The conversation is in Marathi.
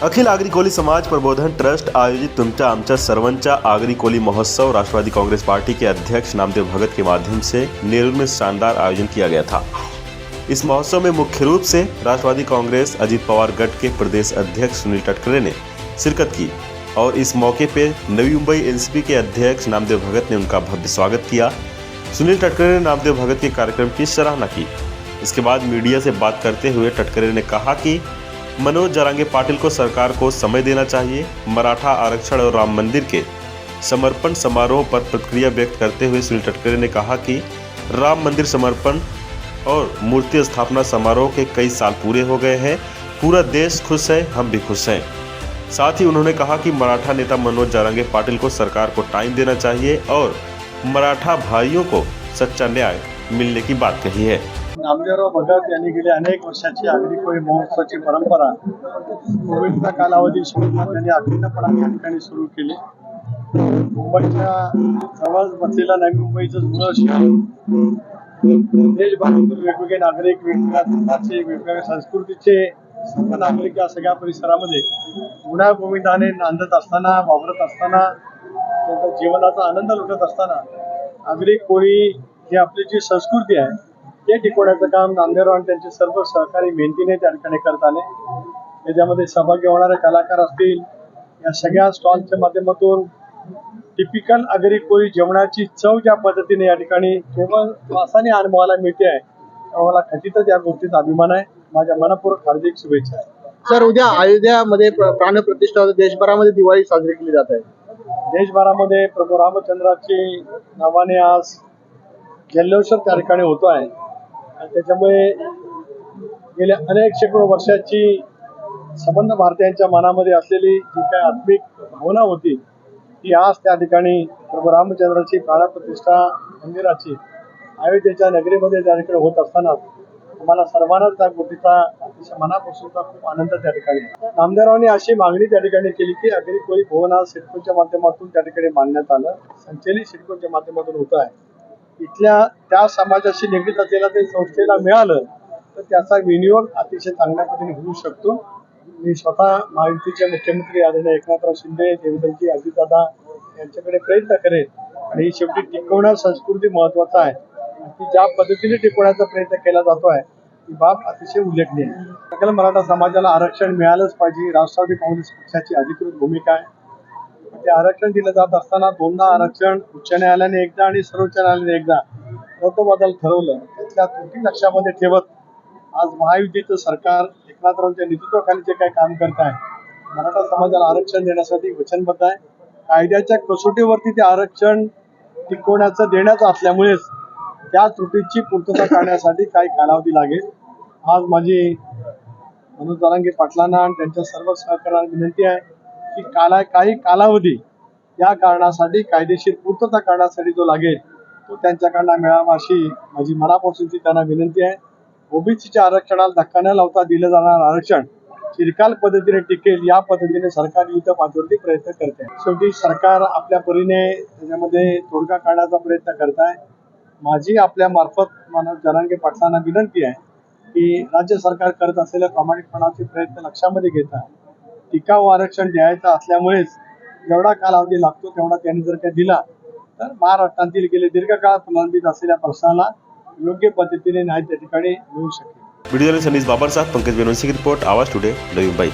अखिल आगरी कोली समाज प्रबोधन ट्रस्ट आयोजित तुमच्या आमच्या सर्वांच्या आगरी कोली महोत्सव राष्ट्रवादी कांग्रेस पार्टी के अध्यक्ष नामदेव भगत के माध्यम से नेरुर में शानदार आयोजन किया गया था। इस महोत्सव में मुख्य रूप से राष्ट्रवादी कांग्रेस अजीत पवार गट के प्रदेश अध्यक्ष सुनील टटकरे ने शिरकत की और इस मौके पर नवी मुंबई एनसीपी के अध्यक्ष नामदेव भगत ने उनका भव्य स्वागत किया। सुनील टटकरे ने नामदेव भगत के कार्यक्रम की सराहना की। इसके बाद मीडिया से बात करते हुए टटकरे ने कहा कि मनोज जरांगे पाटिल को सरकार को समय देना चाहिए। मराठा आरक्षण और राम मंदिर के समर्पण समारोह पर प्रतिक्रिया व्यक्त करते हुए सुनील टटकरे ने कहा कि राम मंदिर समर्पण और मूर्ति स्थापना समारोह के कई साल पूरे हो गए हैं। पूरा देश खुश है, हम भी खुश हैं। साथ ही उन्होंने कहा कि मराठा नेता मनोज जरांगे पाटिल को सरकार को टाइम देना चाहिए और मराठा भाइयों को सच्चा न्याय मिलने की बात कही है। नामदेवराव भगत यांनी गेल्या अनेक वर्षाची आगरी कोळी महोत्सवाची परंपरा कोविडचा कालावधी सोडून त्यांनी अखंडपणे या ठिकाणी सुरू केली। मुंबईच्या जवळ बसलेला नवी मुंबईचं जुनं शहर देशभरातील वेगवेगळे नागरिक वेगवेगळ्या धर्माचे वेगवेगळ्या संस्कृतीचे सर्व नागरिक या सगळ्या परिसरामध्ये गुण्या गोविंदाने नांदत असताना वावरत असताना त्यांचा जीवनाचा आनंद लुटत असताना आगरी कोळी ही आपली जी संस्कृती आहे ते टिकवण्याचं काम नामदेवराव आणि त्यांचे सर्व सहकारी मेहनतीने त्या ठिकाणी करत आले। त्याच्यामध्ये सहभागी होणारे कलाकार असतील, या सगळ्या स्टॉलच्या माध्यमातून टिपिकल आगरी कोळी जेवणाची चव ज्या पद्धतीने या ठिकाणी केवळ वासाने अनुभवायला मिळते आहे, मला खचितच या गोष्टीचा अभिमान आहे। माझ्या मनपूर्वक हार्दिक शुभेच्छा। सर, उद्या अयोध्यामध्ये प्राणप्रतिष्ठा देशभरामध्ये दिवाळी साजरी केली जात आहे। देशभरामध्ये प्रभू रामचंद्राची नावाने आज जल्लोषात त्या ठिकाणी होतो आहे आणि त्याच्यामुळे गेल्या अनेक शेकडो वर्षाची संबंध भारतीयांच्या मनामध्ये असलेली जी काही आत्मिक भावना होती ती आज त्या ठिकाणी प्रभू रामचंद्राची प्राणप्रतिष्ठा मंदिराची अयोध्येच्या नगरीमध्ये त्या ठिकाणी होत असताना आम्हाला सर्वांनाच त्या गोष्टीचा अतिशय मनापासूनचा खूप आनंद त्या ठिकाणी आहे। नामदेवरावांनी अशी मागणी त्या ठिकाणी केली की आगरी कोळी भवन आज सिडकोच्या माध्यमातून त्या ठिकाणी बांधण्यात आलं, संचलित सिडकोच्या माध्यमातून होत आहे। इथल्या त्या समाजाशी निगडीत असलेल्या ते संस्थेला मिळालं तर त्याचा विनियोग अतिशय चांगल्या पद्धतीने होऊ शकतो। मी स्वतः महायुतीचे मुख्यमंत्री आदरणीय एकनाथराव शिंदे, देवेंद्रजी, अजितदादा यांच्याकडे प्रयत्न करेल आणि ही शेवटी टिकवणार संस्कृती महत्वाचा आहे। ती ज्या पद्धतीने टिकवण्याचा प्रयत्न केला जातो आहे ती बाब अतिशय उल्लेखनीय आहे। सकल मराठा समाजाला आरक्षण मिळालंच पाहिजे, राष्ट्रवादी काँग्रेस पक्षाची अधिकृत भूमिका आहे। ते आरक्षण दिलं जात असताना दोनदा आरक्षण उच्च न्यायालयाने एकदा आणि सर्वोच्च न्यायालयाने एकदा रद्दबातल ठरवलं। त्यातल्या त्रुटी लक्षामध्ये ठेवत आज महायुतीचं सरकार एकनाथरावांच्या नेतृत्वाखाली जे काही काम करत आहे, मराठा समाजाला आरक्षण देण्यासाठी वचनबद्ध आहे। कायद्याच्या कसोटीवरती ते आरक्षण टिकवण्याचं देण्याचं असल्यामुळेच त्या त्रुटीची पूर्तता करण्यासाठी काही कालावधी लागेल। आज माझी मनोज जरांगे पाटलांना आणि त्यांच्या सर्व सहकार्यांना विनंती आहे की काही कालावधी या कारणासाठी कायदेशीर पूर्तता करण्यासाठी जो लागेल तो त्यांच्याकडनं मिळावा अशी माझी मनापासूनची त्यांना विनंती आहे। ओबीसीच्या आरक्षणाला धक्का न लावता दिलं जाणार आरक्षण चिरकाल पद्धतीने टिकेल या पद्धतीने सरकार युद्ध पातळीवरती प्रयत्न करते आहे। शेवटी सरकार आपल्या परीने त्याच्यामध्ये तोडगा काढण्याचा प्रयत्न करत आहे। माझी आपल्या मार्फत मनोज जरांगे पाटलांना विनंती आहे की राज्य सरकार करत असलेल्या प्रामाणिकपणाचे प्रयत्न लक्षामध्ये घेता टिकाऊ आरक्षण द्यायचं असल्यामुळेच जेवढा कालावधी लागतो तेवढा त्यांनी जर काही दिला तर महाराष्ट्रातील गेले दीर्घकाळ प्रलंबित असलेल्या प्रश्नाला योग्य पद्धतीने न्याय त्या ठिकाणी मिळू शकेल। वीडियो जर्नलिस्ट सनीस बाबर साहब, पंकज बेनोसी की रिपोर्ट, आवाज टुडे, नवी मुंबई।